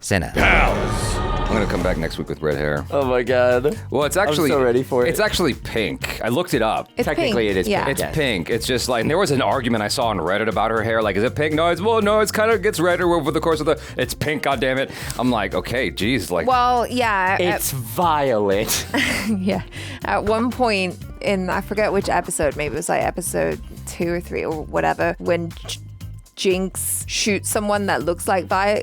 Senna. Pals. I'm gonna come back next week with red hair. Oh my god. Well, it's actually. I'm so ready for it. It's actually pink. I looked it up. It's Technically, pink. it is Yeah. pink. It's pink. It's just like there was an argument I saw on Reddit about her hair. Like, is it pink? No, it's kind of gets redder over the course of the. It's pink. God damn it! I'm like, okay, geez, like. Well, yeah. It's violet. Yeah. At one point in, I forget which episode, maybe it was like episode 2 or 3 or whatever, when Jinx shoots someone that looks like Vi,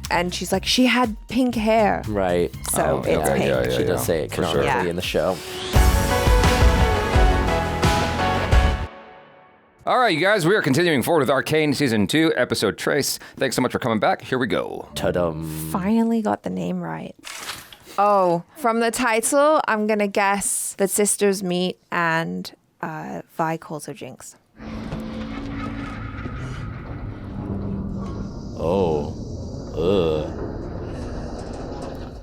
and she's like, she had pink hair. Right. So it's okay, pink. yeah, She does say it for sure. canonically Yeah. in the show. All right, you guys, we are continuing forward with Arcane Season 2, Episode Trace. Thanks so much for coming back. Here we go. Ta-dum. Finally got the name right. Oh, from the title, I'm going to guess the sisters meet and Vi calls her Jinx. Oh. Ugh.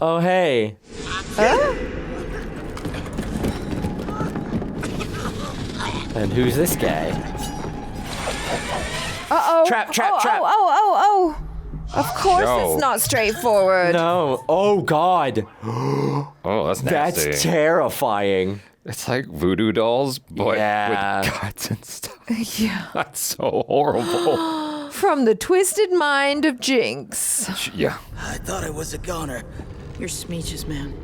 Oh, hey. And who's this guy? Uh-oh. Trap. Oh. Of course Yo. it's not straightforward. No. Oh, God. Oh, that's nasty. That's terrifying. It's like voodoo dolls, but Yeah. with guts and stuff. Yeah. That's so horrible. From the twisted mind of Jinx. Yeah. I thought I was a goner. You're Smeech's man.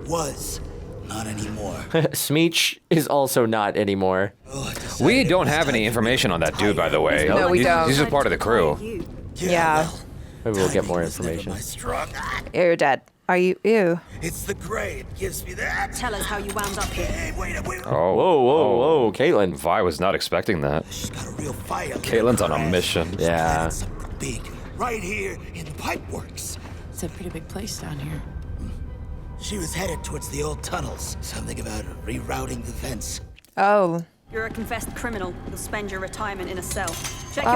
Was. Not anymore. Smeech is also not anymore. Oh, I decided We it don't was have any time for information on that dude, by the way. No, we He's- don't. He's just part of the crew. Yeah. well, Maybe we'll get timing more was never information. my strong. You're dead. Are you? Ew. It's the gray. It gives me that. Tell us how you wound up here. Hey, wait. Oh. Whoa, Caitlyn. Vi was not expecting that. She's got a real fire. Caitlin's on a mission. Yeah. Something big. Right here in the pipeworks. It's a pretty big place down here. She was headed towards the old tunnels. Something about rerouting the vents. Oh. You're a confessed criminal. You'll spend your retirement in a cell. Check your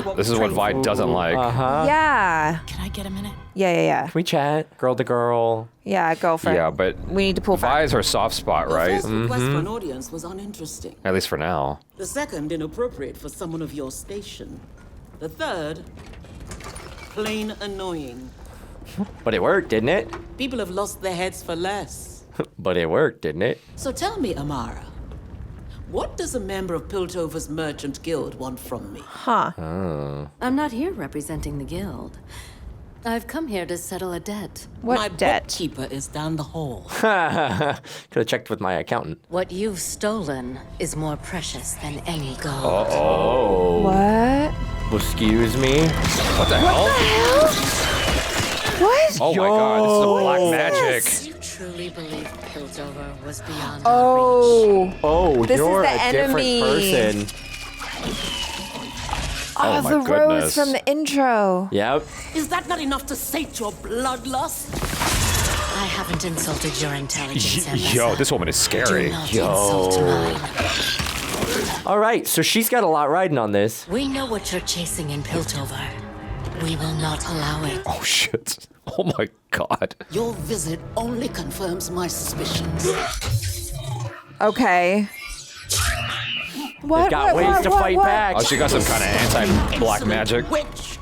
ear. This is what Vi doesn't like. Yeah. Can I get a minute? Yeah. Can we chat? Girl to girl. Yeah, go for it. Yeah, but We need to pull Vi back. is her soft spot, The right? first request for an audience was uninteresting. At least for now. The second, inappropriate for someone of your station. The third, plain annoying. But it worked, didn't it? People have lost their heads for less. But it worked, didn't it? So tell me, Amirah, what does a member of Piltover's Merchant Guild want from me? I'm not here representing the guild. I've come here to settle a debt. What My debt? bookkeeper is down the hall. Could have checked with my accountant. What you've stolen is more precious than any gold. Oh. What? Excuse me. What the hell? What? Oh my god, this is a black magic. You truly believe Piltover was beyond our reach? Oh. Oh, This is you're the a enemy. different person. Oh, my the rose goodness. from the intro. Yep. Is that not enough to sate your bloodlust? I haven't insulted your intelligence, Ambessa. Yo, this woman is Do scary. not insult mine. All right, so she's got a lot riding on this. We know what you're chasing in Piltover. We will not allow it. Oh shit. Oh my god. Your visit only confirms my suspicions. Okay. What? They've got ways to fight back. Oh, she got some kind of anti-black Insolent magic. Witch.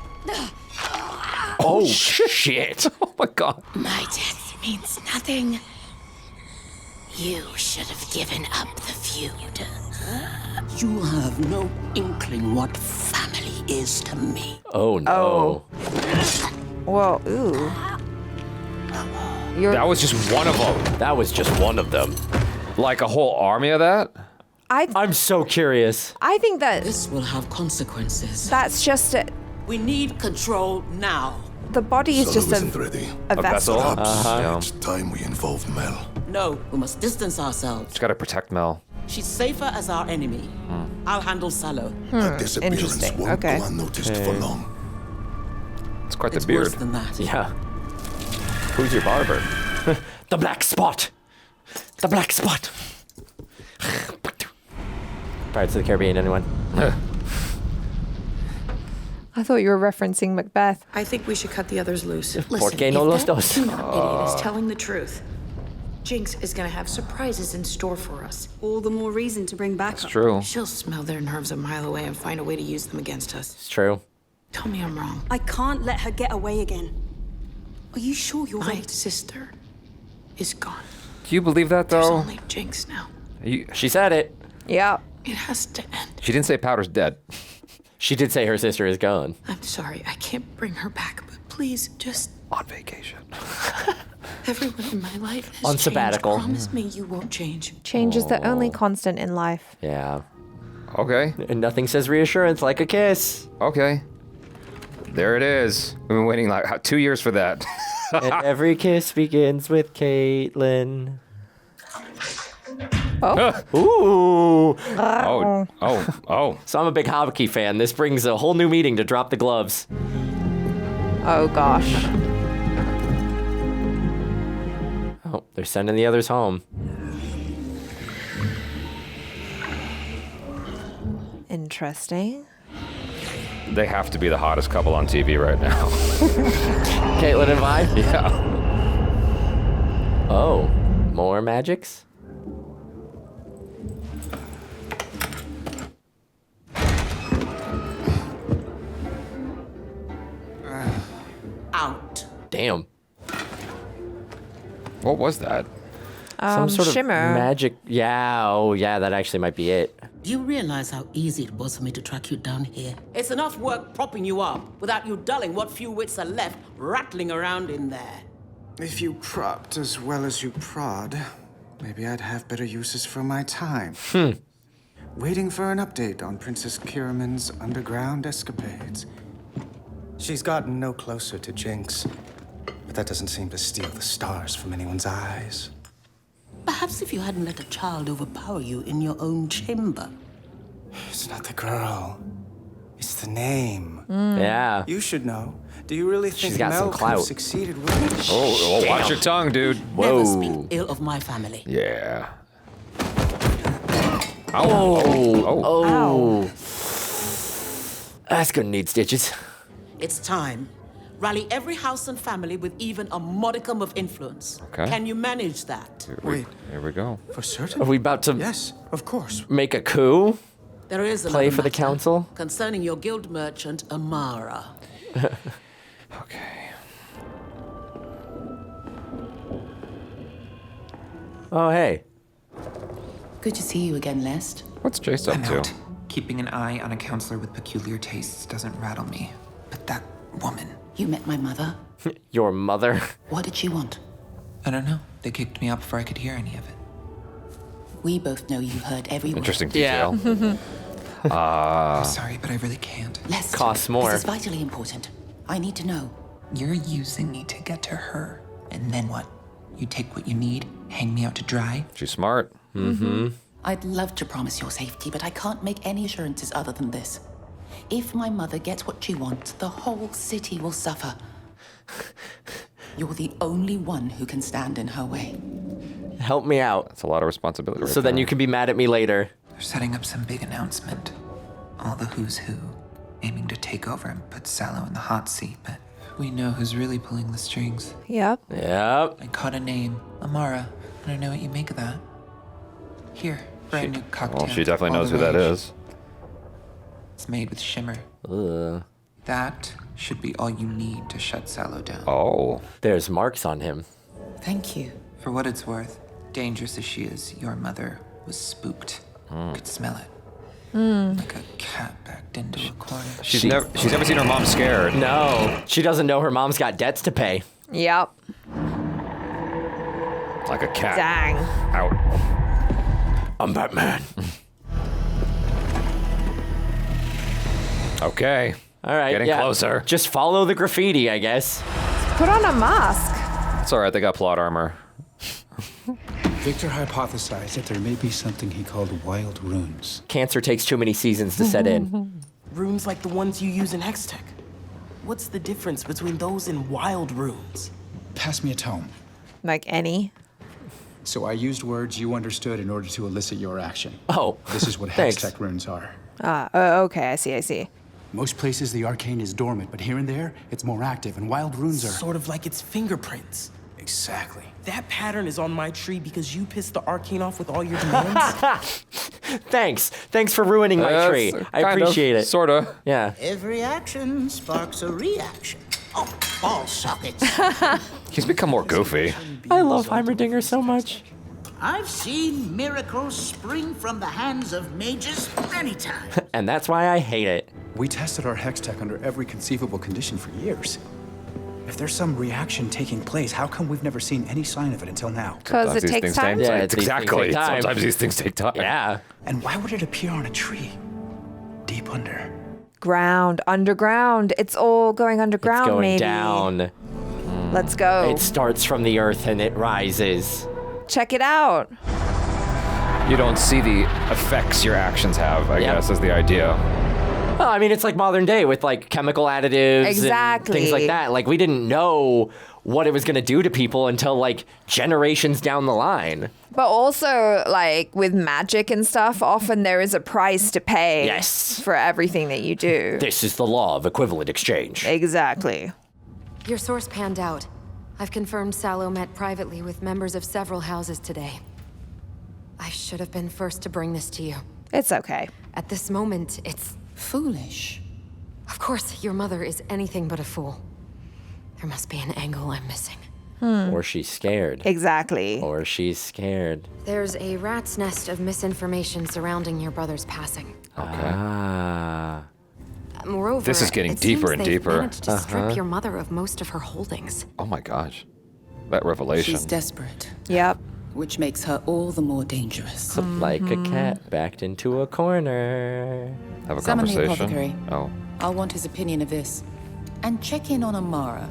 Oh shit. Oh my god. My death means nothing. You should have given up the feud. You have no inkling what family is to me. Oh no. Oh. Whoa. Ooh. You're. That was just one of them. That was just one of them. Like a whole army of that? I'm so curious. I think that This will have consequences. that's just it. We need control now. The body is just isn't a ready. vessel. Perhaps it's time we involve Mel. No, we must distance ourselves. Just gotta protect Mel. She's safer as our enemy. I'll handle Sallow. Her disappearance interesting. won't Okay. go unnoticed for long. It's quite It's the beard. worse than that. Yeah. Who's your barber? The black spot. The black spot. Pirates of the Caribbean, anyone? I thought you were referencing Macbeth. I think we should cut the others loose. ¿Por qué no los dos? Idiot is telling the truth. Jinx is gonna have surprises in store for us. All the more reason to bring back It's true. She'll smell their nerves a mile away and find a way to use them against us. It's true. Tell me I'm wrong. I can't let her get away again. Are you sure you're My ready? sister is gone. Do you believe that, There's though? only Jinx now. She said it. Yep. It has to end. She didn't say Powder's dead. She did say her sister is gone. I'm sorry, I can't bring her back, but please just. On vacation. Everyone in my life has On changed. sabbatical. Promise me you won't change. Change is the only constant in life. Yeah. Okay. And nothing says reassurance like a kiss. Okay. There it is. We've been waiting like 2 years for that. And every kiss begins with Caitlyn. Ooh. Oh. So I'm a big hockey fan. This brings a whole new meaning to drop the gloves. Oh gosh. Oh, they're sending the others home. Interesting. They have to be the hottest couple on TV right now. Caitlyn and Vi? Yeah. Oh, more magics? Out. Damn. What was that? Some sort of shimmer. magic. Yeah, oh yeah, that actually might be it. Do you realize how easy it was for me to track you down here? It's enough work propping you up without you dulling what few wits are left rattling around in there. If you propped as well as you prod, maybe I'd have better uses for my time. Waiting for an update on Princess Kiraman's underground escapades. She's gotten no closer to Jinx, but that doesn't seem to steal the stars from anyone's eyes. Perhaps if you hadn't let a child overpower you in your own chamber. It's not the girl. It's the name. Yeah. You should know. Do you really think She's got some Mel could have clout. succeeded with Oh, watch your tongue, dude. Never Whoa. speak ill of my family. Yeah. Oh. That's gonna need stitches. It's time. Rally every house and family with even a modicum of influence. Okay. Can you manage that? Wait, Here we go. for certain? Are we about to Yes, of course. make a coup? There is Play another for the matter council? concerning your guild merchant, Amirah. Okay. Oh, hey. Good to see you again, Lest. What's Jayce up I'm to? out. Keeping an eye on a counselor with peculiar tastes doesn't rattle me. But that woman. You met my mother. Your mother. What did she want? I don't know. They kicked me out before I could hear any of it. We both know you heard every word. Interesting detail. I'm sorry, but I really can't. Lest. Costs more. This is vitally important. I need to know. You're using me to get to her. And then what? You take what you need, hang me out to dry? She's smart. I'd love to promise your safety, but I can't make any assurances other than this. If my mother gets what she wants, the whole city will suffer. You're the only one who can stand in her way. Help me out. That's a lot of responsibility. So then you can be mad at me later. They're setting up some big announcement. All the who's who, aiming to take over and put Sallow in the hot seat, but we know who's really pulling the strings. Yep. Yep. I caught a name, Amirah. I don't know what you make of that. Here, brand new cocktail. Well, she definitely all knows the who that rage. is. It's made with shimmer. Ugh. That should be all you need to shut Sallow down. Oh. There's marks on him. Thank you. For what it's worth, dangerous as she is, your mother was spooked. Could smell it. Like a cat backed into a corner. She's never seen her mom scared. No. She doesn't know her mom's got debts to pay. Yep. Like a cat. Dang. Out. I'm Batman. Okay. All right. Getting closer. Just follow the graffiti, I guess. Put on a mask. It's all right. They got plot armor. Viktor hypothesized that there may be something he called wild runes. Cancer takes too many seasons to set in. Runes like the ones you use in Hextech. What's the difference between those and wild runes? Pass me a tome. Like any. So I used words you understood in order to elicit your action. Oh, This is what thanks. Hextech runes are. Okay, I see. Most places the arcane is dormant, but here and there it's more active, and wild runes are... Sort of like its fingerprints. Exactly. That pattern is on my tree because you pissed the arcane off with all your demands? Thanks for ruining my tree. I appreciate it. Sorta. Yeah. Every action sparks a reaction. Oh, ball sockets. He's become more goofy. I love Heimerdinger so much. I've seen miracles spring from the hands of mages many times. And that's why I hate it. We tested our hex tech under every conceivable condition for years. If there's some reaction taking place, how come we've never seen any sign of it until now? Because it takes time. Yeah, exactly. Sometimes these things take time. Yeah. And why would it appear on a tree? Deep under. Ground, underground. It's all going underground, It's going maybe. down. Let's go. It starts from the earth and it rises. Check it out. You don't see the effects your actions have, I guess, is the idea. Well, I mean, it's like modern day with like chemical additives and things like that. Like we didn't know what it was going to do to people until like generations down the line. But also, like with magic and stuff, often there is a price to pay for everything that you do. This is the law of equivalent exchange. Exactly. Your source panned out. I've confirmed Sallow met privately with members of several houses today. I should have been first to bring this to you. It's okay. At this moment, it's foolish. Of course, your mother is anything but a fool. There must be an angle I'm missing. Or she's scared. Exactly. Or she's scared. There's a rat's nest of misinformation surrounding your brother's passing. Ah. Moreover, This is getting it deeper seems and they've deeper. managed to strip your mother of most of her holdings. Oh my gosh. That revelation. She's desperate. Yep. Which makes her all the more dangerous. Like a cat backed into a corner. Have a Summon the conversation. apothecary. Oh. I'll want his opinion of this. And check in on Amirah.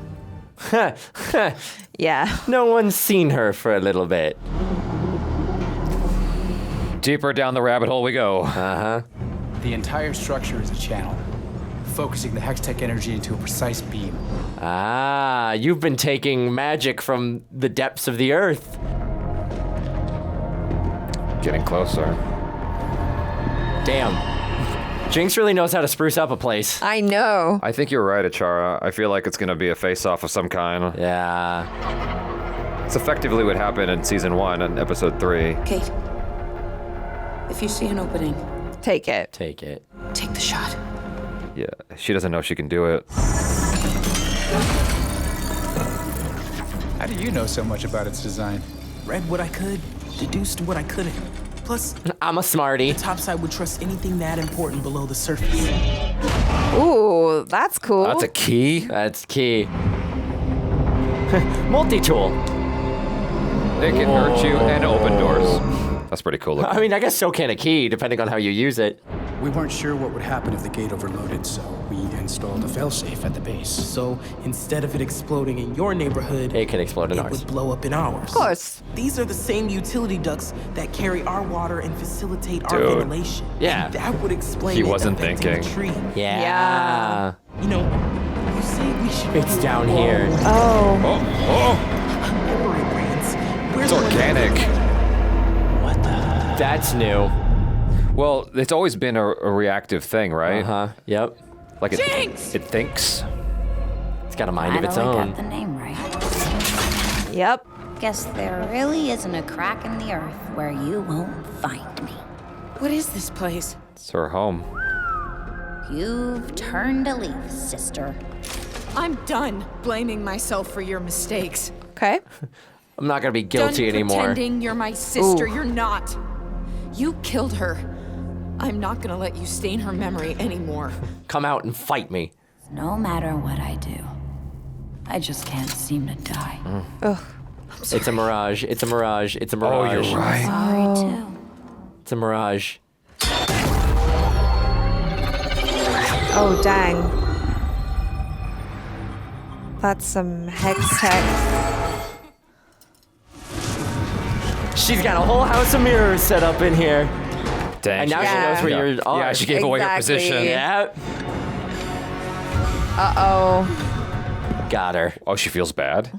Yeah. No one's seen her for a little bit. Deeper down the rabbit hole we go. The entire structure is a channel, focusing the Hextech energy into a precise beam. Ah, you've been taking magic from the depths of the earth. Getting closer. Damn. Jinx really knows how to spruce up a place. I know. I think you're right, Achara. I feel like it's going to be a face-off of some kind. Yeah. It's effectively what happened in season 1 and episode 3. Kate, if you see an opening, take it. Take it. Take the shot. Yeah, she doesn't know she can do it. How do you know so much about its design? Read what I could, deduced what I couldn't. Plus, I'm a smarty. The topside would trust anything that important below the surface. Ooh, that's cool. That's a key? That's key. Multi-tool. It can hurt you and open doors. That's pretty cool looking. I mean, I guess so can a key, depending on how you use it. We weren't sure what would happen if the gate overloaded, so we installed a failsafe at the base. So instead of it exploding in your neighborhood, it can explode in it ours. would blow up in ours. Of course. These are the same utility ducts that carry our water and facilitate our Dude. ventilation. Yeah. And that would explain He it wasn't affecting thinking. the tree. Yeah. You know, you say we should. It's down here. Oh. Memory brands. It's organic. That's new. Well, it's always been a reactive thing, right? Yep. Like it thinks. It's got a mind of its I own. got the name right. Yep. Guess there really isn't a crack in the earth where you won't find me. What is this place? It's her home. You've turned a leaf, sister. I'm done blaming myself for your mistakes. Okay. I'm not gonna be guilty Done anymore. pretending you're my sister. Ooh. You're not. You killed her. I'm not gonna let you stain her memory anymore. Come out and fight me. No matter what I do, I just can't seem to die. Ugh. It's a mirage. It's a mirage. It's a Oh, mirage. you're right. Sorry, too. It's a mirage. Oh, dang. That's some hex tech. She's got a whole house of mirrors set up in here. Dang. And now she knows where you are. Yeah, she gave away her Exactly. position. Yeah. Uh-oh. Got her. Oh, she feels bad.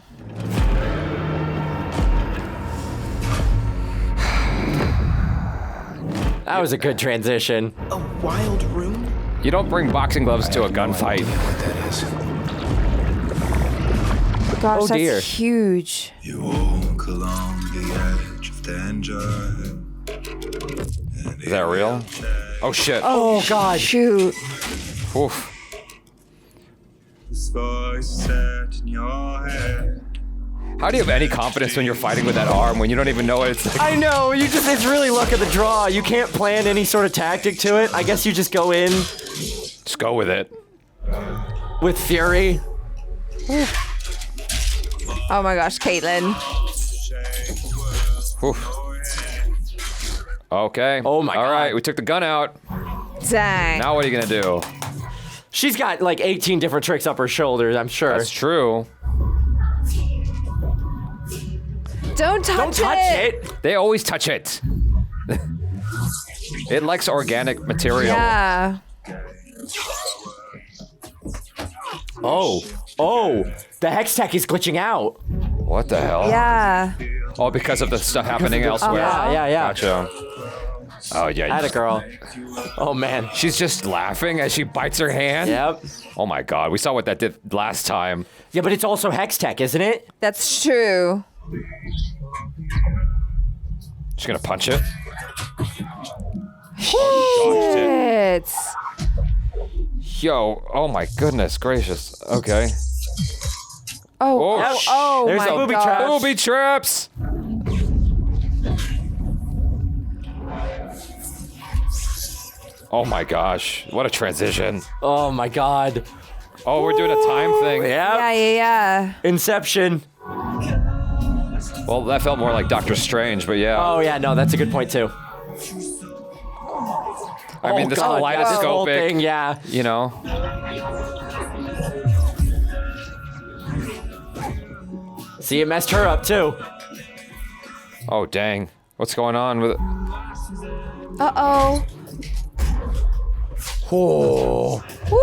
That was a good transition. A wild room? You don't bring boxing gloves to a gunfight. What that is. Gosh, Oh, that's dear. huge. You walk along the edge of danger. Is that real? Oh shit. Oh, God. Shoot. Oof. This voice set in your head. How do you have any confidence when you're fighting with that arm when you don't even know what it's like? I know, it's really luck of the draw. You can't plan any sort of tactic to it. I guess you just go in. Just go with it. With fury. Oh my gosh, Caitlyn. Okay. Oh my God. All right, we took the gun out. Dang. Now what are you gonna do? She's got like 18 different tricks up her shoulders, I'm sure. That's true. Don't touch it. They always touch it. It likes organic material. Yeah. Oh, the hex tech is glitching out. What the hell? Yeah. Oh, because of the stuff happening elsewhere. Yeah. Gotcha. Oh, yeah. Atta girl. Oh, man. She's just laughing as she bites her hand? Yep. Oh, my God. We saw what that did last time. Yeah, but it's also hex tech, isn't it? That's true. She's gonna punch it. Shit. Yo, oh my goodness gracious. Okay. Oh, there's my the booby gosh. trap. Booby traps! Oh my gosh, what a transition. Oh my God. Oh, we're doing a time thing. Yeah. Inception. Well, that felt more like Doctor Strange, but yeah. Oh yeah, no, that's a good point too. I mean, this God, kaleidoscopic, this whole thing, yeah. You know. See, it messed her up too. Oh dang, what's going on with it? Uh-oh. Oh. Woo.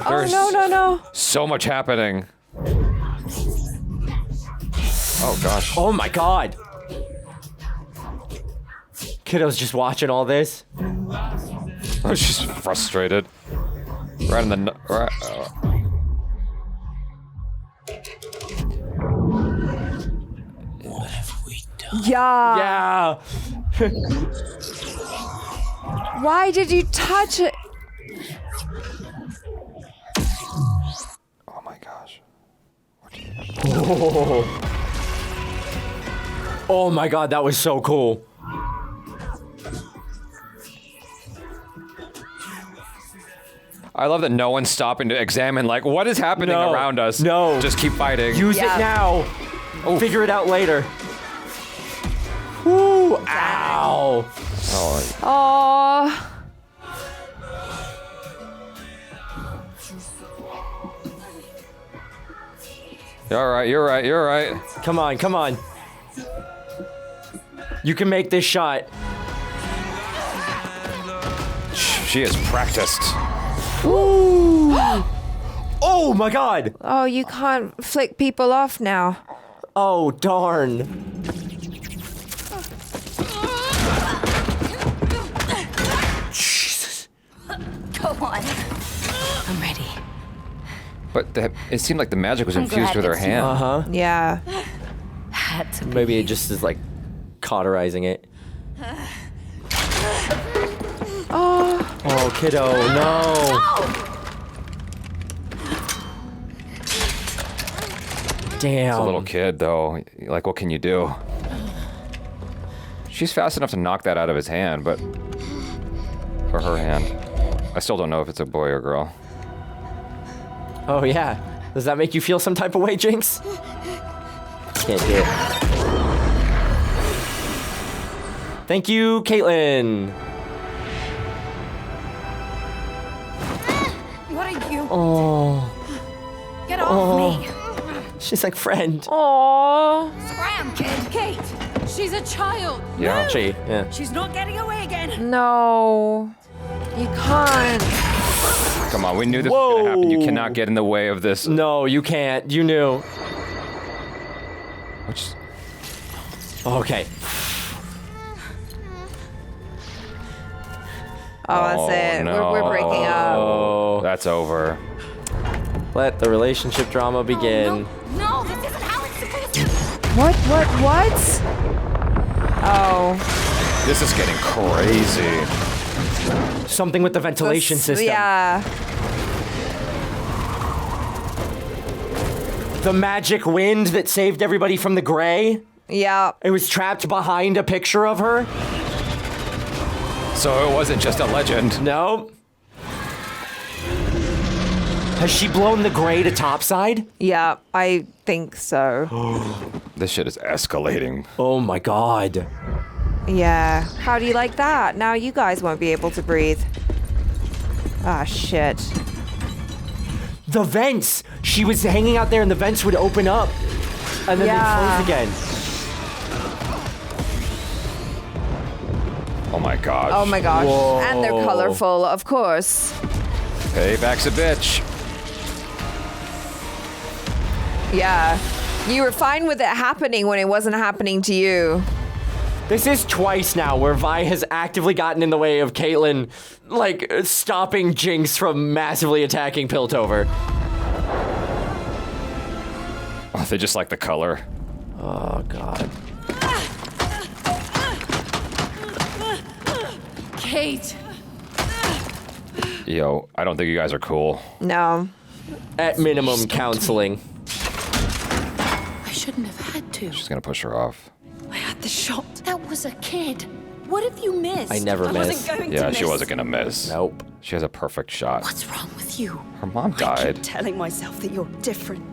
Oh, no. So much happening. Oh gosh. Oh my God. Kiddo's just watching all this. She's frustrated. Right in the right. What have we done? Yeah. Yeah. Why did you touch it? Oh my gosh. Oh my God, that was so cool. I love that no one's stopping to examine, like, what is happening around us? No. Just keep fighting. Use it now. Oh. Figure it out later. Ooh, ow. Oh. You're right. Come on. You can make this shot. She has practiced. Ooh. Oh my God. Oh, you can't flick people off now. Oh, darn. Jesus. Go on. I'm ready. But it seemed like the magic was I'm infused glad with her it's you. hand. Uh-huh. Yeah. Had to be. Maybe it just is like cauterizing it. Oh, kiddo, no. Damn. It's a little kid, though. Like, what can you do? She's fast enough to knock that out of his hand, but... Or her hand. I still don't know if it's a boy or girl. Oh, yeah. Does that make you feel some type of way, Jinx? Can't do it. Thank you, Caitlyn. What are you? Oh. Get off me. She's like, friend. Aww. Scram, kid. Kate, she's a child. Yeah. Yeah. She's not getting away again. No. You can't. Come on, we knew this was gonna happen. You cannot get in the way of this. No, you can't. You knew. Which... Okay. Oh, that's it. No. We're breaking up. Oh. That's over. Let the relationship drama begin. No, this isn't how it's supposed to. What? Oh. This is getting crazy. Something with the ventilation system. Yeah. The magic wind that saved everybody from the gray? Yeah. It was trapped behind a picture of her? So it wasn't just a legend. No. Has she blown the gray to topside? Yeah, I think so. This shit is escalating. Oh my god. Yeah. How do you like that? Now you guys won't be able to breathe. Ah, shit. The vents! She was hanging out there and the vents would open up. And then they'd close again. Oh my gosh. Oh my gosh. Whoa. And they're colorful, of course. Payback's a bitch. Yeah. You were fine with it happening when it wasn't happening to you. This is twice now where Vi has actively gotten in the way of Caitlyn, like, stopping Jinx from massively attacking Piltover. Oh, they just like the color. Oh, God. Kate. Yo, I don't think you guys are cool. No. At minimum, counseling. I shouldn't have had to. She's gonna push her off. I had the shot. That was a kid. What if you missed? I never miss. wasn't going to Yeah, miss. she wasn't gonna miss. Nope. She has a perfect shot. What's wrong with you? Her mom I died. keep telling myself that you're different.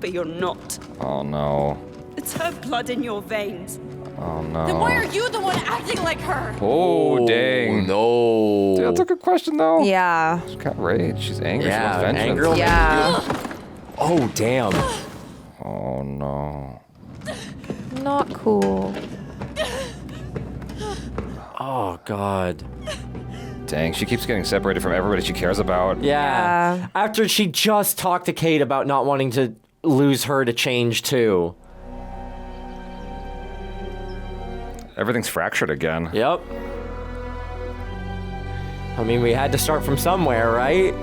But you're not. Oh no. It's her blood in your veins. Oh no. Then why are you the one acting like her? Oh, dang. No. Dude, that's a good question, though. Yeah. She's got rage. She's angry. Yeah, she wants vengeance. anger. Yeah. Oh, damn. Oh, no. Not cool. Oh, God. Dang, she keeps getting separated from everybody she cares about. Yeah. After she just talked to Kate about not wanting to lose her to change, too. Everything's fractured again. Yep. I mean, we had to start from somewhere, right?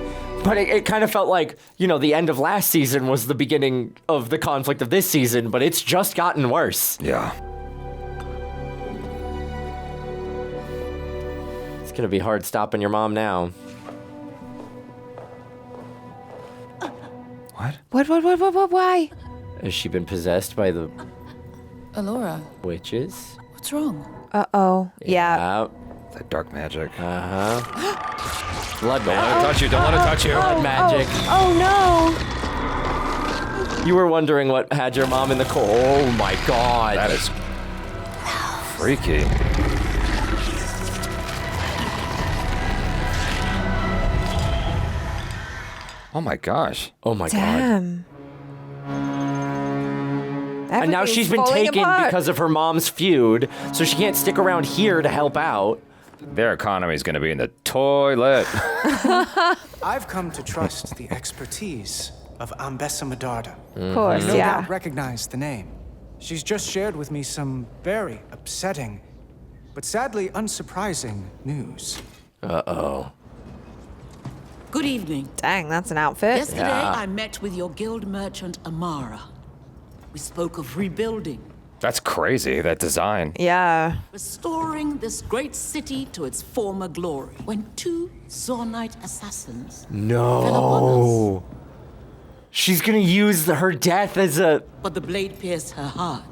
But it kind of felt like, you know, the end of last season was the beginning of the conflict of this season, but it's just gotten worse. Yeah. It's gonna be hard stopping your mom now. What? What, why? Has she been possessed by the Alora, witches? what's wrong? Uh-oh. Yeah. That dark magic. Uh-huh. Blood Don't let magic. it touch you. Don't let it touch you. Blood magic. Oh, no. You were wondering what had your mom in the cold. Oh, my God. That is freaky. Oh my gosh. Oh my God. Damn. And now she's been Everything's falling taken apart. because of her mom's feud, so she can't stick around here to help out. Their economy is going to be in the toilet. I've come to trust the expertise of Ambessa Medarda. Of course, No yeah. doubt recognize the name. She's just shared with me some very upsetting, but sadly unsurprising news. Uh-oh. Good evening. Dang, that's an outfit. Yesterday, I met with your guild merchant, Amirah. We spoke of rebuilding, That's crazy, that design. Yeah. restoring this great city to its former glory. When two Zornite assassins fell upon us. No. She's gonna use her death as a... But the blade pierced her heart.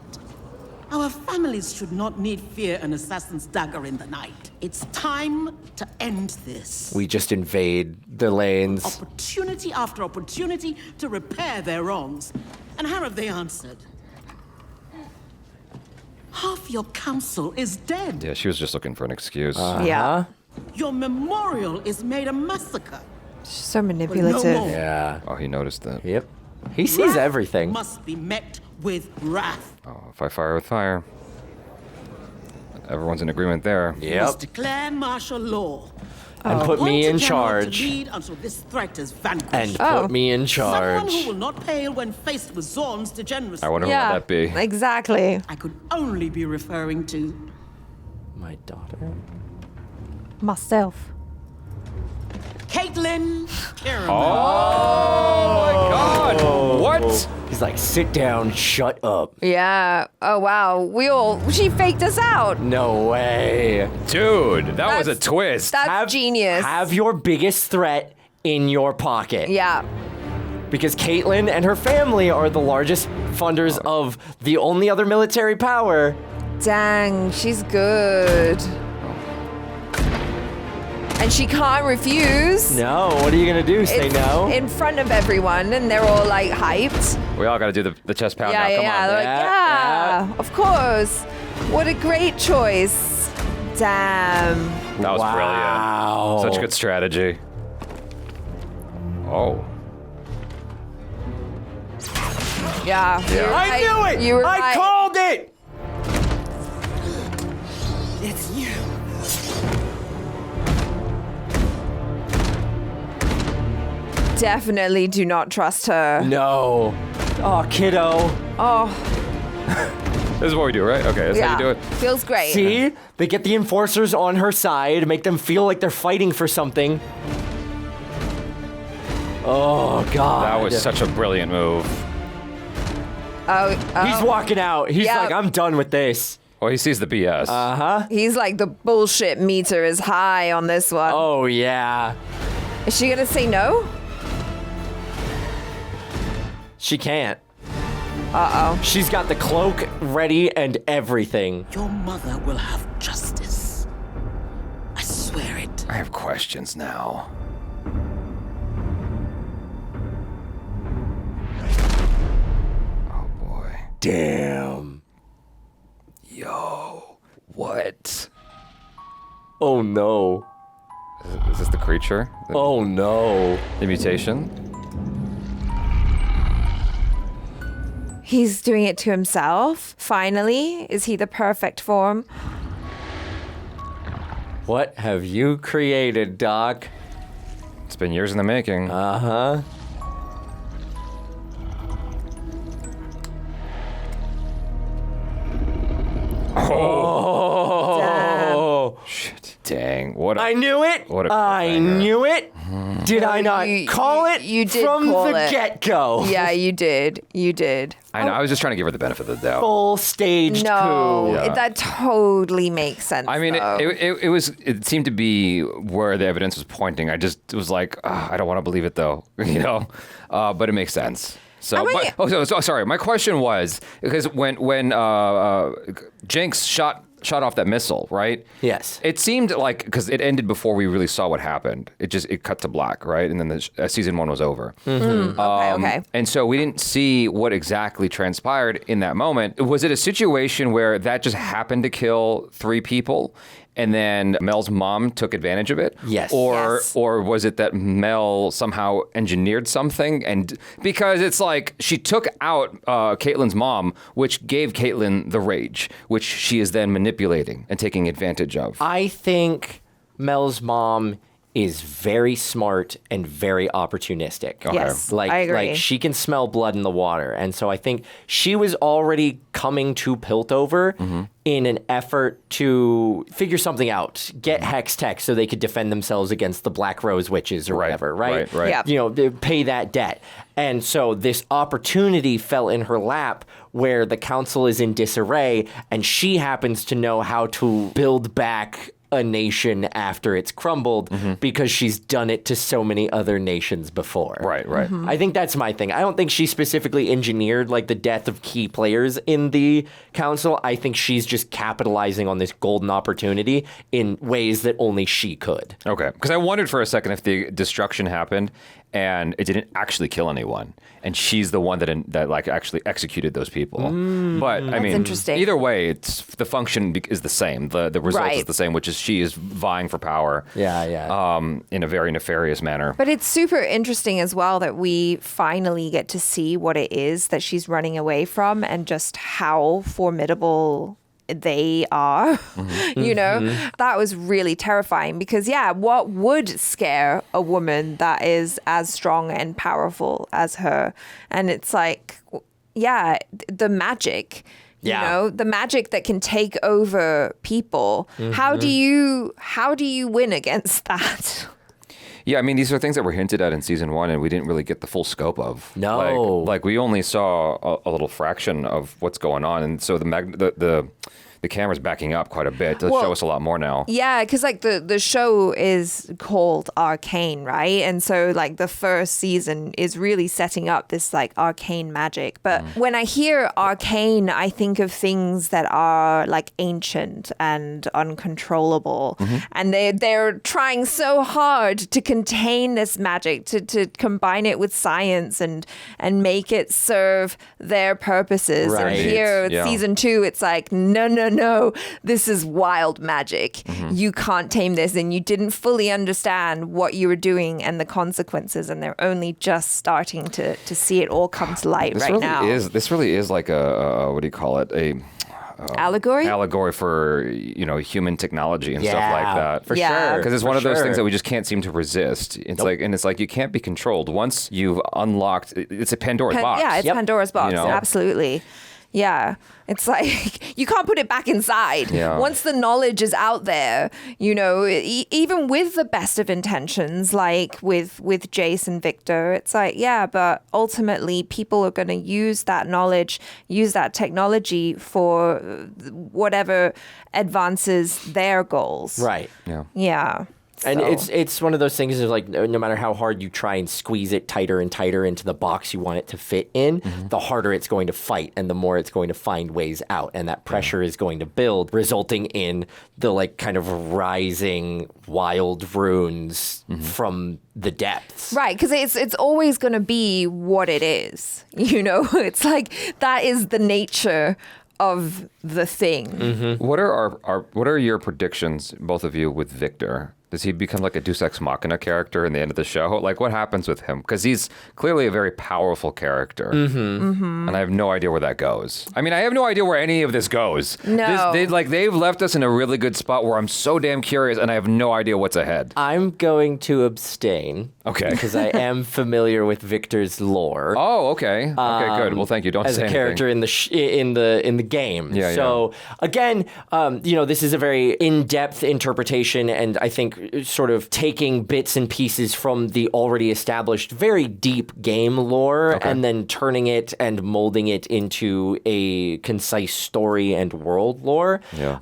Our families should not need fear an assassin's dagger in the night. It's time to end this. We just invade the lanes. Opportunity after opportunity to repair their wrongs. And how have they answered? Half your council is dead. Yeah, she was just looking for an excuse. Yeah. Your memorial is made a massacre. She's so manipulative. more. Yeah. Oh, he noticed that. Yep. He sees Wrath everything. Must be met with wrath. Oh, if I fire with fire. Everyone's in agreement there. You must declare martial law. And put me in Appoint a general to charge. lead until this threat is vanquished. And put me in Someone charge. who will not pale when faced with Zorn's degeneracy. I wonder who Yeah. would that be. Exactly. I could only be referring to My daughter. Myself. Caitlyn Kierman. Oh my God! What? He's like, sit down, shut up. Yeah. Oh, wow. She faked us out. No way. Dude, that was a twist. That's genius. Have your biggest threat in your pocket. Yeah. because Caitlyn and her family are the largest funders of the only other military power. Dang, she's good. And she can't refuse. No, what are you gonna do? Say It's no? in front of everyone, and they're all like hyped. We all got to do the chest pound Yeah, now. Come yeah, on. they're like, yeah, of course. What a great choice. Damn. That was brilliant. Such good strategy. Oh. Yeah. Yeah. I knew it! You were I right. called it! It's you. Definitely do not trust her. No. Oh, kiddo. Oh, This is what we do, right? Okay, that's how you do it. Feels great. See? They get the enforcers on her side, make them feel like they're fighting for something. Oh, God. That was such a brilliant move. Oh, He's walking out. He's Yeah. like, I'm done with this. Well, he sees the BS. Uh-huh. He's like, the bullshit meter is high on this one. Oh, yeah. Is she gonna say no? She can't. Uh-oh. She's got the cloak ready and everything. Your mother will have justice. I swear it. I have questions now. Oh boy. Damn. Yo. What? Oh, no. Is this the creature? Oh, no. The mutation? He's doing it to himself. Finally. Is he the perfect form? What have you created, Doc? It's been years in the making. Uh-huh. Oh. Shit. Dang. What a, I knew it. What a I cliffhanger. knew it. Did I not call it You did from call the it. get-go? Yeah, you did. You did. I know. I was just trying to give her the benefit of the doubt. Full staged No, coup. Yeah. that totally makes sense. I mean, though. it seemed to be where the evidence was pointing. I just was like, I don't want to believe it though, you know, but it makes sense. So, sorry. My question was because when Jinx shot off that missile, right? Yes. It seemed like because it ended before we really saw what happened. It cut to black, right? And then the season 1 was over. Okay. And so we didn't see what exactly transpired in that moment. Was it a situation where that just happened to kill 3 people? And then Mel's mom took advantage of it? Yes. Or was it that Mel somehow engineered something? And because it's like she took out Caitlyn's mom, which gave Caitlyn the rage, which she is then manipulating and taking advantage of. I think Mel's mom is very smart and very opportunistic. Okay. Yes, Like, I agree. like she can smell blood in the water. And so I think she was already coming to Piltover in an effort to figure something out, get Hex Tech so they could defend themselves against the Black Rose witches or whatever, right? Right. Yeah. You know, to pay that debt. And so this opportunity fell in her lap where the council is in disarray and she happens to know how to build back a nation after it's crumbled because she's done it to so many other nations before. Right. I think that's my thing. I don't think she specifically engineered like the death of key players in the council. I think she's just capitalizing on this golden opportunity in ways that only she could. Okay. Because I wondered for a second if the destruction happened and it didn't actually kill anyone, and she's the one that like actually executed those people. But I mean, interesting. either way, it's the function is the same. The result is Right. the same, which is she is vying for power. Yeah. In a very nefarious manner. But it's super interesting as well that we finally get to see what it is that she's running away from and just how formidable they are. You know, that was really terrifying because, yeah, what would scare a woman that is as strong and powerful as her? And it's like, yeah, the magic. You know, the magic that can take over people. How do you win against that? Yeah, I mean, these are things that were hinted at in season 1, and we didn't really get the full scope of. No. Like we only saw a little fraction of what's going on, and so the the camera's backing up quite a bit to Well, show us a lot more now. Yeah, because like the show is called Arcane, right? And so like the first season is really setting up this like arcane magic. But when I hear arcane, I think of things that are like ancient and uncontrollable. And they're trying so hard to contain this magic, to combine it with science and make it serve their purposes. Right. And here, Yeah. season 2, it's like, no, this is wild magic. You can't tame this, and you didn't fully understand what you were doing and the consequences, and they're only just starting to see it all come to light now. This really is like a what do you call it? Allegory? Allegory for, human technology and stuff like that. For sure. Because it's one of those things that we just can't seem to resist. It's like you can't be controlled. Once you've unlocked, it's a Pandora's box. Yeah, it's Pandora's box. Absolutely. Yeah. It's like you can't put it back inside. Yeah. Once the knowledge is out there, even with the best of intentions, like with Jayce and Viktor, it's like, yeah, but ultimately people are going to use that knowledge, use that technology for whatever advances their goals. Right. Yeah. Yeah. And So- it's one of those things is like no matter how hard you try and squeeze it tighter and tighter into the box you want it to fit in, the harder it's going to fight and the more it's going to find ways out. And that pressure is going to build, resulting in the like kind of rising wild runes from the depths. Right, because it's always going to be what it is. It's like that is the nature of the thing. What are your predictions, both of you, with Viktor? Does he become like a Deus Ex Machina character in the end of the show? Like, what happens with him? Because he's clearly a very powerful character. And I have no idea where that goes. I mean, I have no idea where any of this goes. No. They've left us in a really good spot where I'm so damn curious and I have no idea what's ahead. I'm going to abstain. Okay. Because I am familiar with Viktor's lore. Oh, okay. Okay, good. Well, thank you. Don't as say a character anything. in the game. Yeah, so again, this is a very in-depth interpretation, and I think sort of taking bits and pieces from the already established, very deep game lore, and then turning it and molding it into a concise story and world lore. Yeah.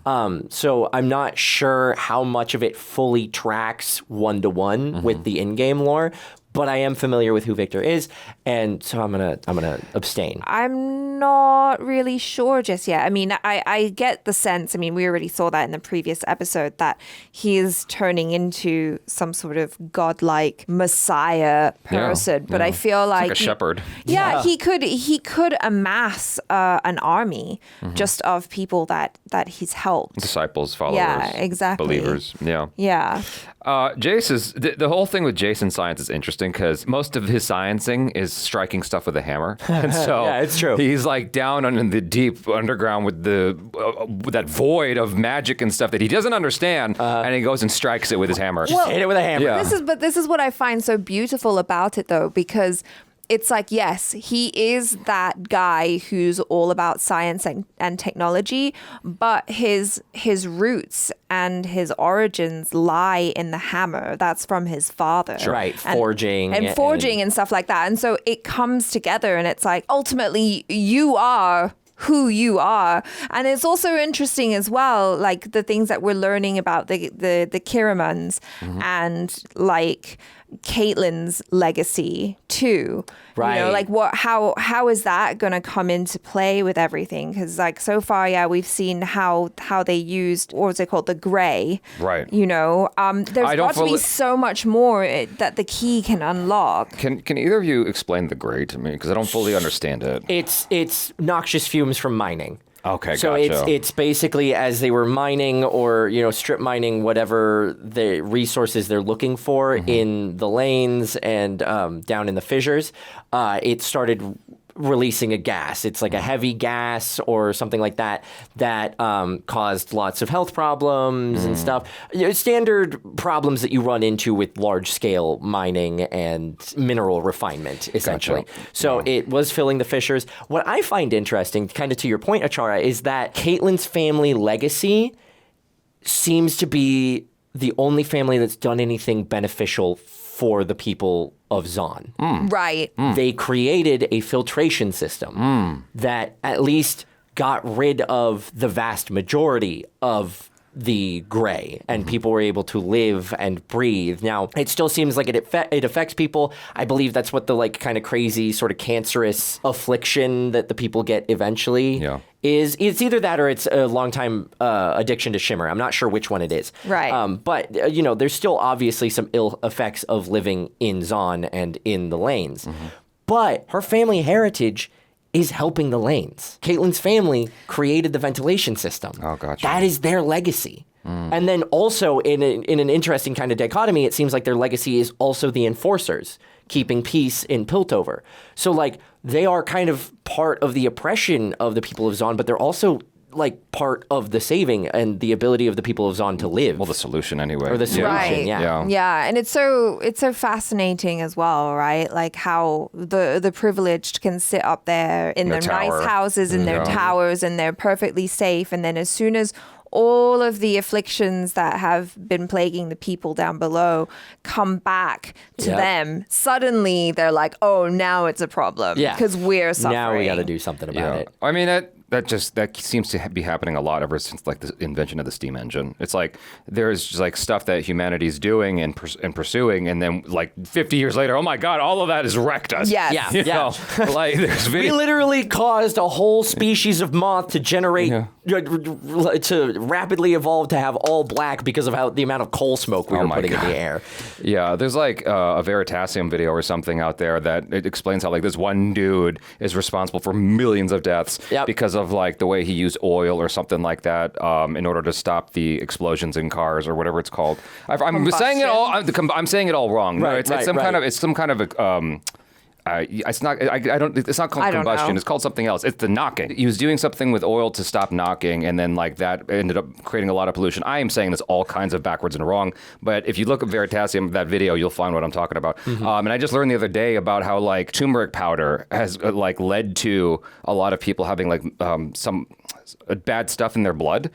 So I'm not sure how much of it fully tracks one-to-one with the in-game lore, but I am familiar with who Viktor is, and so I'm gonna abstain. I'm not really sure just yet. I mean, I get the sense, I mean, we already saw that in the previous episode, that he is turning into some sort of godlike messiah person. But I feel like a shepherd. Yeah, he could amass an army just of people that he's helped. Disciples, followers. Yeah, exactly. Believers. Yeah. Yeah. Jayce is the whole thing with Jayce and science is interesting because most of his sciencing is striking stuff with a hammer, and so Yeah, it's true. He's like down in the deep underground with with that void of magic and stuff that he doesn't understand, and he goes and strikes it with his hammer. Just hit it with a hammer. Yeah. This is what I find so beautiful about it, though, because it's like, yes, he is that guy who's all about science and technology, but his roots and his origins lie in the hammer. That's from his father. Sure. Right, And forging. And stuff like that. And so it comes together, and it's like, ultimately, you are who you are. And it's also interesting as well, like the things that we're learning about the Kiramans and like Caitlyn's legacy too. Right. Like how is that going to come into play with everything? Because like so far, yeah, we've seen how they used, what was it called, the gray. Right. There's got to be so much more that the key can unlock. Can either of you explain the gray to me? Because I don't fully understand it. It's noxious fumes from mining. Okay, so gotcha. it's basically as they were mining or strip mining whatever the resources they're looking for in the lanes and down in the fissures, it started releasing a gas. It's like a heavy gas or something like that caused lots of health problems and stuff. Standard problems that you run into with large scale mining and mineral refinement, essentially. Gotcha. So it was filling the fissures. What I find interesting, kind of to your point, Achara, is that Caitlyn's family legacy seems to be the only family that's done anything beneficial for the people of Zon. Right. They created a filtration system that at least got rid of the vast majority of the gray, and people were able to live and breathe. Now, it still seems like it affects people. I believe that's what the like kind of crazy sort of cancerous affliction that the people get eventually is. It's either that or it's a long time addiction to shimmer. I'm not sure which one it is. Right. But there's still obviously some ill effects of living in Zon and in the lanes. But her family heritage is helping the lanes. Caitlyn's family created the ventilation system. Oh, gotcha. That is their legacy. And then also in an interesting kind of dichotomy, it seems like their legacy is also the enforcers, keeping peace in Piltover. So like they are kind of part of the oppression of the people of Zon, but they're also like part of the saving and the ability of the people of Zon to live. Well, the solution anyway. Or the solution, Right. yeah. And it's so fascinating as well, right? Like how the privileged can sit up there in their tower. nice houses, in their towers, and they're perfectly safe. And then as soon as all of the afflictions that have been plaguing the people down below come back to them, suddenly they're like, oh, now it's a problem because we're suffering. Now we got to do something about it. I mean, that seems to be happening a lot ever since like the invention of the steam engine. It's like there's just like stuff that humanity's doing and pursuing, and then like 50 years later, oh my God, all of that has wrecked us. Yes. You know? Like there's We literally caused a whole species of moth to generate, to rapidly evolve to have all black because of the amount of coal smoke we were putting in the air. Yeah, there's like a Veritasium video or something out there that it explains how like this one dude is responsible for millions of deaths because of like the way he used oil or something like that in order to stop the explosions in cars or whatever it's called. I'm saying it all. I'm saying it all wrong. Right, It's some kind of it's not. It's not called combustion. It's called something else. It's the knocking. He was doing something with oil to stop knocking, and then like that ended up creating a lot of pollution. I am saying this all kinds of backwards and wrong, but if you look at Veritasium, that video, you'll find what I'm talking about. And I just learned the other day about how like turmeric powder has like led to a lot of people having like some bad stuff in their blood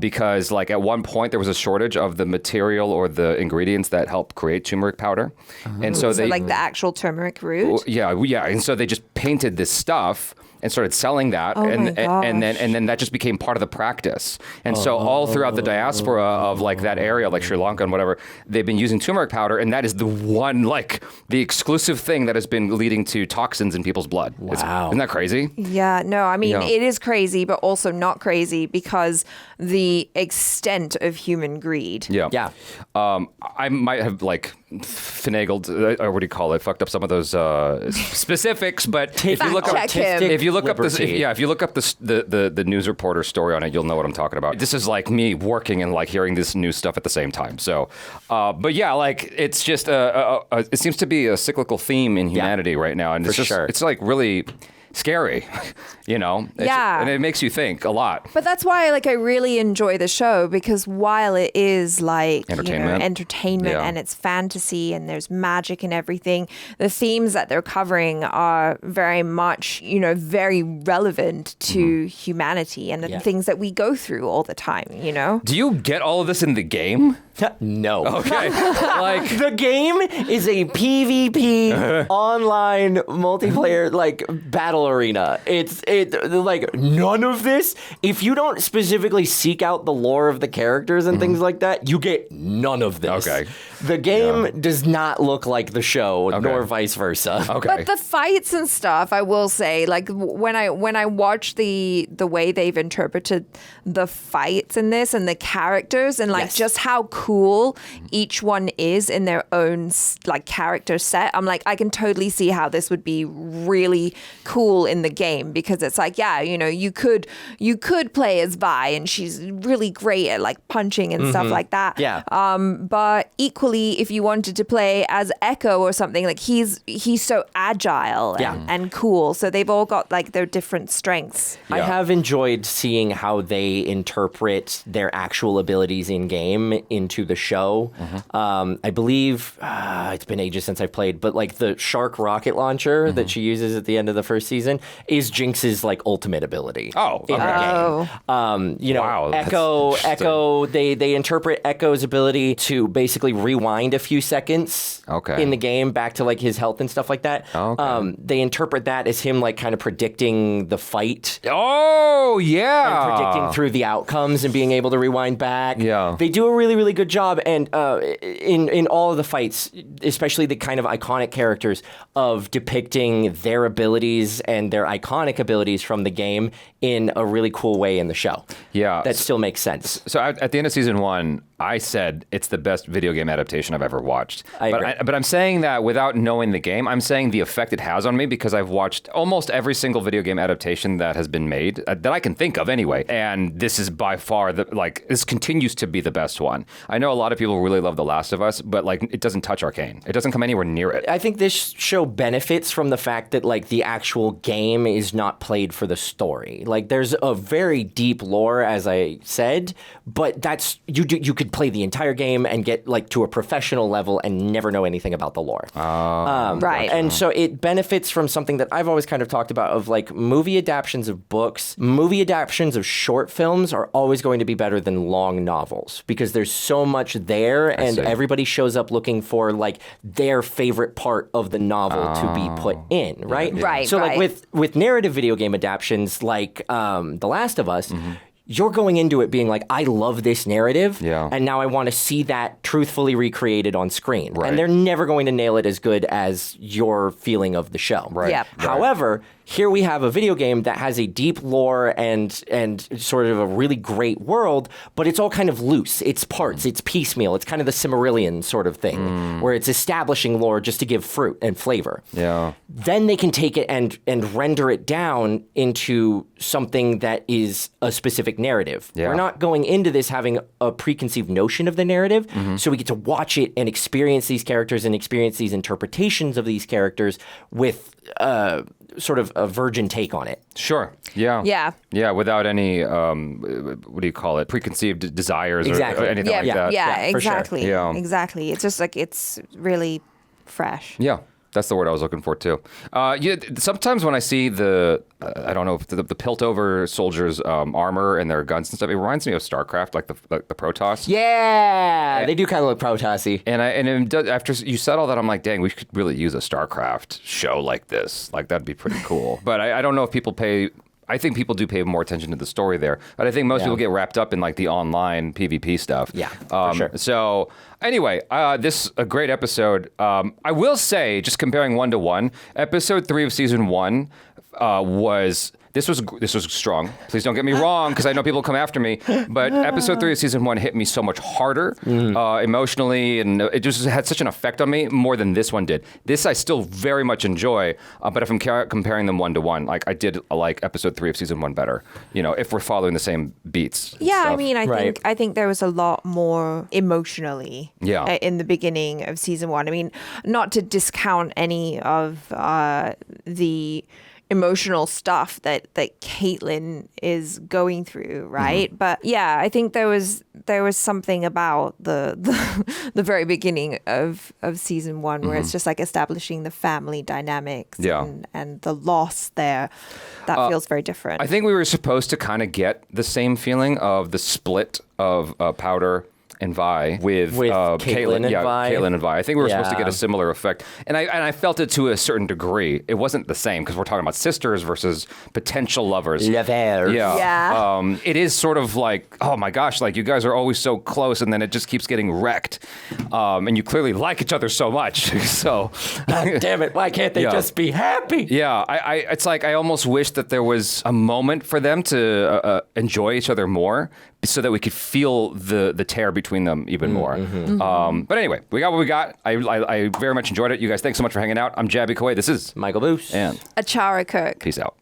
because like at one point there was a shortage of the material or the ingredients that help create turmeric powder, and so they like the actual turmeric root. Yeah, and so they just painted this stuff and started selling that, and then that just became part of the practice. And so all throughout the diaspora of like that area, like Sri Lanka and whatever, they've been using turmeric powder, and that is the one like the exclusive thing that has been leading to toxins in people's blood. Wow, isn't that crazy? Yeah, no, I mean it is crazy, but also not crazy because the extent of human greed. Yeah. I might have like finagled, or what do you call it? Fucked up some of those specifics, but if you look up, if you look up this, if you look up the news reporter story on it, you'll know what I'm talking about. This is like me working and like hearing this new stuff at the same time. So, but yeah, like it's just it seems to be a cyclical theme in humanity right now, and it's just it's like really scary, you know? And it makes you think a lot. But that's why like I really enjoy the show, because while it is like entertainment and it's fantasy and there's magic and everything, the themes that they're covering are very much, very relevant to humanity and the things that we go through all the time, Do you get all of this in the game? No. Okay. Like the game is a PvP online multiplayer like battle arena. It's like none of this. If you don't specifically seek out the lore of the characters and things like that, you get none of this. Okay. The game does not look like the show, nor vice versa. Okay. But the fights and stuff, I will say, like when I watch the way they've interpreted the fights in this and the characters and like just how cool each one is in their own like character set, I'm like, I can totally see how this would be really cool in the game, because it's like, you could play as Vi and she's really great at like punching and stuff like that. But equally, if you wanted to play as Echo or something, like he's so agile and cool. So they've all got like their different strengths. I have enjoyed seeing how they interpret their actual abilities in game into the show. I believe it's been ages since I've played, but like the shark rocket launcher that she uses at the end of the first season, is Jinx's like ultimate ability. Oh, in the game. You know, Wow, Echo. They interpret Echo's ability to basically rewind a few seconds in the game back to like his health and stuff like that. They interpret that as him like kind of predicting the fight. Oh, yeah. And predicting through the outcomes and being able to rewind back. Yeah. They do a really, really good job. And in all of the fights, especially the kind of iconic characters, of depicting their abilities and their iconic abilities from the game in a really cool way in the show. Yeah. That still makes sense. So at the end of season 1, I said it's the best video game adaptation I've ever watched. But I'm saying that without knowing the game. I'm saying the effect it has on me because I've watched almost every single video game adaptation that has been made that I can think of anyway. And this is by far this continues to be the best one. I know a lot of people really love The Last of Us, but like it doesn't touch Arcane. It doesn't come anywhere near it. I think this show benefits from the fact that like the actual game is not played for the story. Like there's a very deep lore, as I said, but that's you could play the entire game and get like to a professional level and never know anything about the lore. Right. And so it benefits from something that I've always kind of talked about of like movie adaptions of books. Movie adaptions of short films are always going to be better than long novels because there's so much there and everybody shows up looking for like their favorite part of the novel to be put in, right? Right. So like with narrative video game adaptions like The Last of Us, you're going into it being like, I love this narrative, and now I want to see that truthfully recreated on screen. Right. And they're never going to nail it as good as your feeling of the show. Right. Yep. However, here we have a video game that has a deep lore and sort of a really great world, but it's all kind of loose. It's parts, it's piecemeal. It's kind of the Silmarillion sort of thing, where it's establishing lore just to give fruit and flavor. Yeah. Then they can take it and render it down into something that is a specific narrative. Yeah. We're not going into this having a preconceived notion of the narrative, so we get to watch it and experience these characters and experience these interpretations of these characters with sort of a virgin take on it. Sure. Yeah. Yeah. Yeah, without any, what do you call it, preconceived desires or anything like that. Yeah, exactly. exactly. Yeah. Exactly. It's just like, it's really fresh. Yeah. That's the word I was looking for, too. Sometimes when I see the Piltover soldiers' armor and their guns and stuff, it reminds me of StarCraft, like the Protoss. Yeah, they do kind of look Protoss-y. And after you said all that, I'm like, dang, we could really use a StarCraft show like this. Like, that'd be pretty cool. But I don't know if people pay... I think people do pay more attention to the story there, but I think most people get wrapped up in like the online PvP stuff. Yeah, for sure. So anyway, this a great episode. I will say, just comparing 1 to 1, episode 3 of season 1 was. This was strong. Please don't get me wrong, because I know people come after me. But episode 3 of season 1 hit me so much harder emotionally, and it just had such an effect on me more than this one did. This I still very much enjoy, but if I'm comparing them 1 to 1, like I did like episode 3 of season 1 better. You know, if we're following the same beats. Yeah, stuff. I mean, I think there was a lot more emotionally in the beginning of season 1. I mean, not to discount any of the emotional stuff that Caitlyn is going through, right? But yeah, I think there was something about the very beginning of season 1 where it's just like establishing the family dynamics and the loss there that feels very different. I think we were supposed to kind of get the same feeling of the split of Powder and Vi with Caitlyn and Vi. Caitlyn and Vi. I think we were supposed to get a similar effect, and I felt it to a certain degree. It wasn't the same because we're talking about sisters versus potential lovers. Lovers. Yeah. It is sort of like, oh my gosh, like you guys are always so close, and then it just keeps getting wrecked. And you clearly like each other so much. So, God damn it, why can't they just be happy? Yeah, it's like I almost wish that there was a moment for them to enjoy each other more, so that we could feel the tear between them even more. But anyway, we got what we got. I very much enjoyed it. You guys, thanks so much for hanging out. I'm Jaby Koay. This is Michael Boos. And Achara Kirk. Peace out.